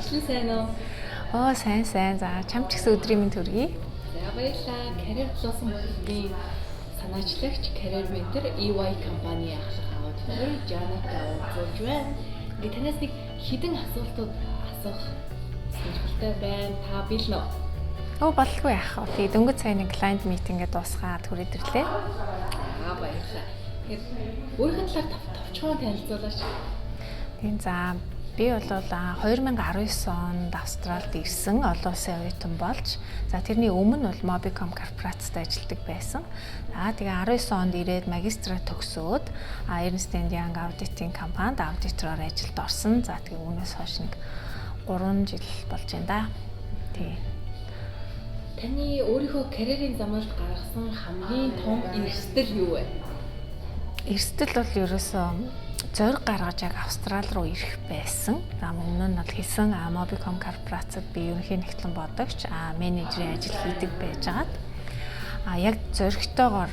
Ажил сайн уу? Сайн. За чамд ч гэсэн өдрийн мэнд хүргэе. За баярлалаа. Career Blossom бүхний санаачлагч Career Mentor EY компани ахлах аваад өнөр Жаната уулзуулж байна. Ингээ танаас нэг хідэн асуултууд асуух сонирхолтой байна. Та бэлэн үү? Болгүй яах вэ? Тэгээд дөнгөж сая нэг client meeting-гээ дуусгаад хүрээд ирлээ. Баярлалаа. Тэгэхээр өөрийнхөө талаар товчхон танилцуулаач. Тийм за би бол 2019 онд Австралид ирсэн олон улсын оюутан болж тэрний өмнө бол Mobicom корпорацид ажилладаг байсан. Тэгээ 19 онд ирээд магистраа төгсөөд Ernst & Young аудитын компанид аудитороор ажилд орсон. Тэгээ үүнээс хойш нэг 3 жил болж байна да. Тий. Таны өөрийнхөө карьерийн замаар гаргасан хамгийн том эрсдэл юу вэ? Эрсдэл бол ерөөсөө зориг гаргаж яг Австрали руу ирэх байсан. Өмнө нь бол хэлсэн Mobicom корпорацид би ерөнхий нэгтлэн бодогч, менежерийн ажил хийдэг байжгаад яг зоригтойгоор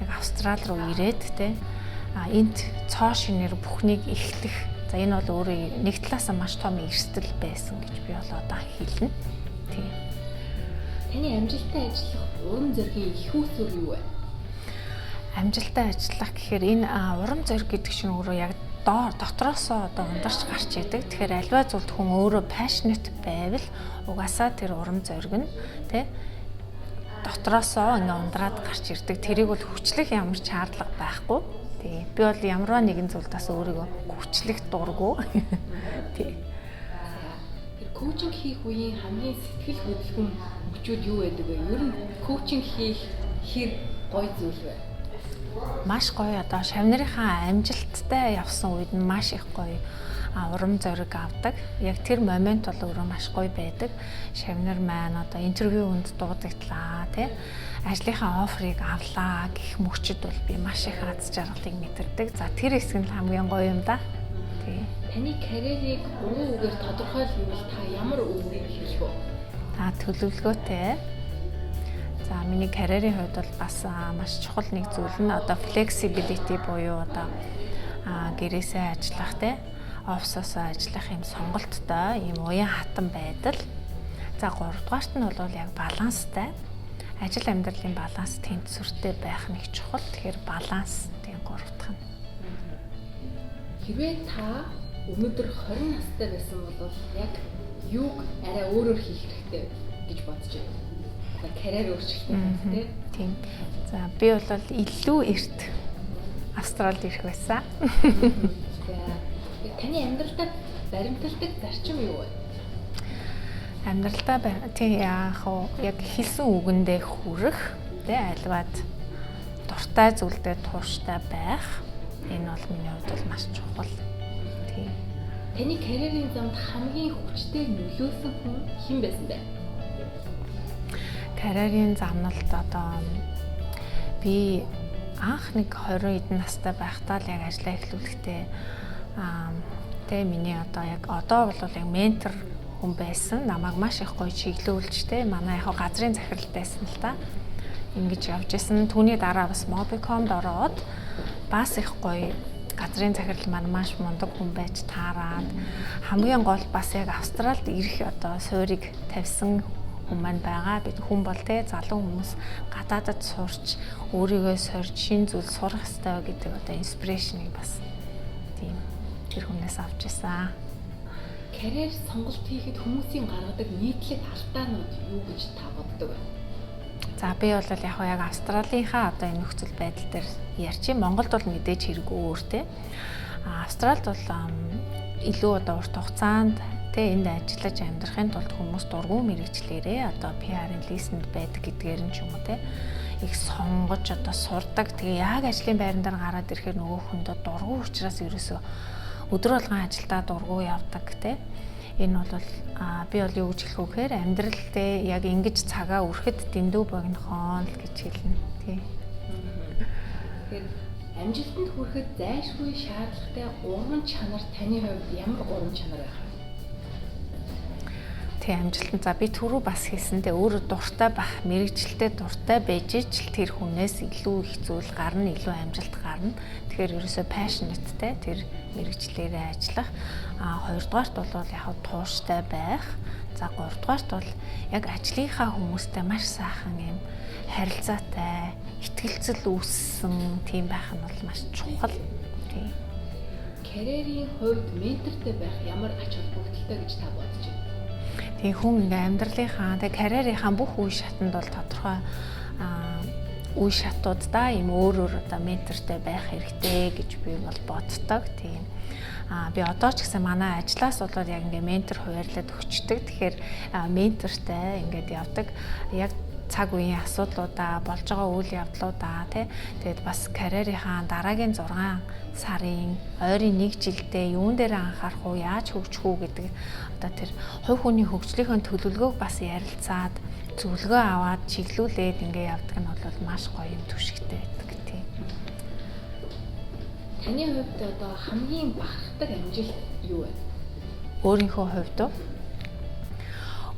яг Австрали руу ирээд энд цоо шинээр бүхнийг эхлэх. Энэ бол өөрөө нэг талаас нь маш том эрсдэл байсан гэж би бол одоо хэлнэ. Тийм. Таны амжилттай ажиллах урам зоригийн их үүсвэр юу вэ? Амжилттай ажиллах гэхээр энэ урам зориг гэдэг чинь өөрөө яг дотроосоо ундарч гарч идэг. Тэгэхээр альва зүйлд хүн өөрөө passionate байвал угаасаа тэр урам зориг нь дотроосоо ундраад гарч ирдэг. Тэрийг бол хүчлэх ямар ч шаардлага байхгүй. Би бол ямарваа нэгэн зүйлд бас өөрийгөө хүчлэх дурггүй. Тий. Коучинг хийх үеийн хамгийн сэтгэл хөдлөм мөчүүд юу байдаг вэ? Ер нь коучинг хийх хэр гоё зүйл вэ? Маш гоё шавнырынхаа амжилттай явсан үед нь маш их гоё урам зориг авдаг. Яг тэр момент бол өөрөө маш гоё байдаг. Шавнар маань интервьюунд дуудагдлаа, ажлынхаа офферыг авлаа гэх мөчид бол би маш их аз жаргалыг мэдэрдэг. Тэр хэсэг нь хамгийн гоё юм да. Тий. Таны карьерийг 3 үгээр тодорхойлбол та ямар үгийг хэлэх вэ? Төлөвлөгөөтэй. Миний карьерийн хувьд бол бас маш чухал нэг зүйл нь flexibility буюу гэрээсээ ажиллах, офисоосоо ажиллах юм сонголттой, юм уян хатан байдал. 3 дугаарт нь бол яг баланстай. Ажил амьдралын баланс тэнцвэртэй байх нэг чухал. Тэгэхээр баланс тийм 3 дахь нь. Хэрвээ та өнөөдөр 20 настай байсан бол яг юуг арай өөрөөр хийх хэрэгтэй гэж бодож байна? Карьер өөрчлөлттэй тийм. Би бол илүү эрт Австралид ирэх байсан. Таны амьдралдаа баримталдаг зарчим юу вэ? Амьдралдаа яг хэлсэн үгэндээ хүрэх, альваад дуртай зүйлдээ тууштай байх. Энэ бол миний хувьд бол маш чухал. Тийм. Таны карьерийн замд хамгийн хүчтэй нөлөөсөн хүн хэн байсан бэ? Карьерийн замналд би анх нэг 20 эдэн настай байхдаа л яг ажиллаа эхлүүлэхдээ миний яг одоо бол яг ментор хүн байсан. Намайг маш их гоё чиглүүлж манай яг газрын захирал байсан л да. Ингэж явж исэн. Түүний дараа бас Mobicomд ороод бас их гоё газрын захирал маань маш мундаг хүн байж таарад. Хамгийн гол бас яг Австралид ирэх суурийг тавьсан хүн маань байгаа. Бид хүн бол залуу хүмүүс гадаадад сурч өөрийгөө сорж шинэ зүйл сурах хэрэгтэй гэдэг инспирэшнийг бас тийм тэр хүнээс авч ирсэн. Карьер сонголт хийхэд хүмүүсийн гаргадаг нийтлэг алдаанууд юу гэж та боддог вэ? Би бол яг Австралийнхаа энэ нөхцөл байдал дээр ярьчих. Монголд бол мэдээж хэрэггүй өөртэй. Австралид бол илүү урт хугацаанд энд ажиллаж амьдрахын тулд хүмүүс дургүй мэрэгчлэрээ PR-ын листенд байдаг гэдгээр нь ч юм уу их сонгож сурдаг. Тэгээ яг ажлын байран дээр гараад ирэхээр нөгөө хүндээ дургүй учраас ерөөсөө өдөр болгон ажилдаа дургүй явдаг Энэ бол би бол юу гэж хэлэх вэ гэхээр амьдралд яг ингэж цагаа өрөхөд дэндүү богинохон л гэж хэлнэ. Тэгэхээр амжилтанд хүрэхэд зайлшгүй шаардлагатай 3 чанар таны хувьд ямар 3 чанар байх вэ? тий амжилтанд за би түрүү бас хэлсэндээ өөрөө дуртай байх, мэрэгжилтэй дуртай байж ижил тэр хүнээс илүү их зүйл гарна, илүү амжилт гарна. Тэгэхээр ерөөсөө passionate-тэй тэр мэрэгчлэрээ ажиллах. Хоёрдугаарт бол яг тууштай байх. За гуравдугаарт бол яг ажлынхаа хүмүүстэй маш сайхан юм харилцаатай, итгэлцэл үүссэн тийм байх нь бол маш чухал. Тий. Карьерийн хувьд ментортэй байх ямар ач холбогдолтой гэж та бодож байна? Тэгээ хүн ингээ амьдралынхаа, тэгээ карьерийнхаа бүх үе шатанд бол тодорхой үе шатуудаа ийм өөр одоо ментортэй байх хэрэгтэй гэж би бол боддог. Тийм. Би одоо ч гэсэн манай ажлаас бол яг ингээ ментор хуваарлаад өгчдөг. Тэгэхээр ментортай ингээд явдаг. Яг цаг үеийн асуудлуудаа, болж байгаа үйл явдлуудаа тэгээд бас карьерийнхаа дараагийн 6 сарын ойрын 1 жилдээ юун дээр анхаарах уу, яаж хөгжих үү гэдэг одоо тэр хувь хүний хөгжлийнхөө төлөвлөгөөг бас ярилцаад зөвлөгөө аваад чиглүүлээд ингээ явдаг нь бол маш гоё юм түшигтэй байдаг тийм. Таны хувьд одоо хамгийн бахархдаг амжилт юу вэ? Өөрийнхөө хувьд уу?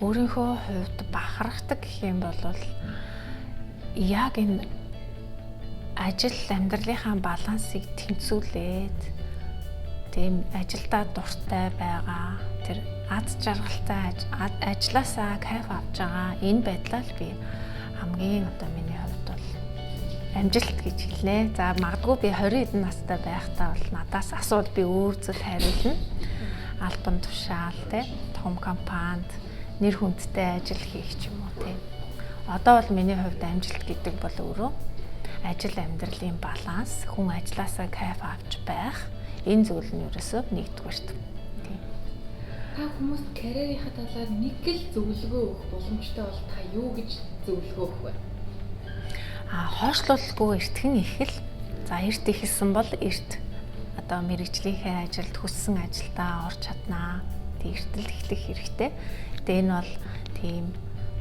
Өөрийнхөө хувьд бахархдаг гэх юм бол яг энэ ажил амьдралынхаа балансыг тэнцвүүлээд тийм ажилдаа дуртай байгаа тэр аз жаргалтай ажилласаа кайф авч байгаа энэ байдлаа л би хамгийн одоо миний хувьд бол амжилт гэж хэлнэ. За магадгүй би 20 эдэн настай байхдаа бол надаас асууд би өөрсдөө хариулна. Албан тушаал том компанид нэр хүндтэй ажил хийх ч юм уу тийм. Одоо бол миний хувьд амжилт гэдэг бол өөрөө ажил амьдралын баланс, хүн ажилласаа кайф авч байх энэ зүйл нь ерөөсөө нэгдүгээрт. Тийм. Та хүмүүст карьерийнхаа талаар нэг л зөвлөгөө өгөх боломжтой бол та юу гэж зөвлөгөө өгөх вэ? Хойшлуулгүй эртхэн их л. За эрт ихэлсэн бол эрт одоо мэрэгжлийнхээ ажилд хүссэн ажилдаа орж чаднаа. Эртэл эхлэх хэрэгтэй. Тэгээ энэ бол тийм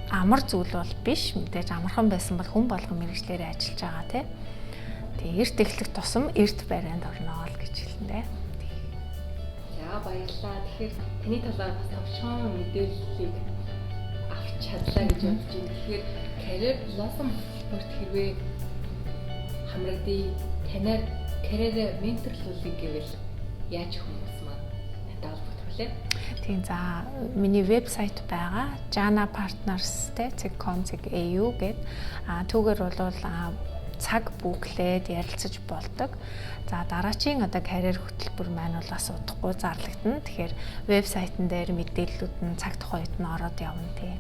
амар зүйл бол биш. Мэдээж амархан байсан бол хүн болгон мэрэгчлэрээ ажиллаж байгаа тий. Тэгээ эрт эхлэх тусам эрт барайнд орно л гэж хэлнэ. За баярлалаа. Тэгэхээр таны талаар бас товчхон мэдээллийг авч чадлаа гэж бодож байна. Тэгэхээр Career Blossom хөтөлбөрт хэрвээ хамрагдъя, танаар карьерээ менторлуулъя гэвэл яаж хүмүүс маань надад холбогдох вэ? Тийм за миний вебсайт байгаа janapartners.com.au гээд түүгээр бол цаг бүглээд ярилцаж болдог. За дараачийн одоо карьер хөтөлбөр маань бол бас удахгүй зарлагдана. Тэгэхээр вебсайтн дээр мэдээллүүд нь цаг тухайд нь ороод явна тийм.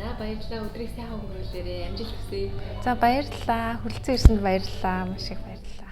За баярлалаа. Өдрийг сайхан өнгөрүүлээрэй. Амжилт хүсье. За баярлалаа. Хүрэлцэн ирсэнд баярлалаа. Маш их баярлалаа.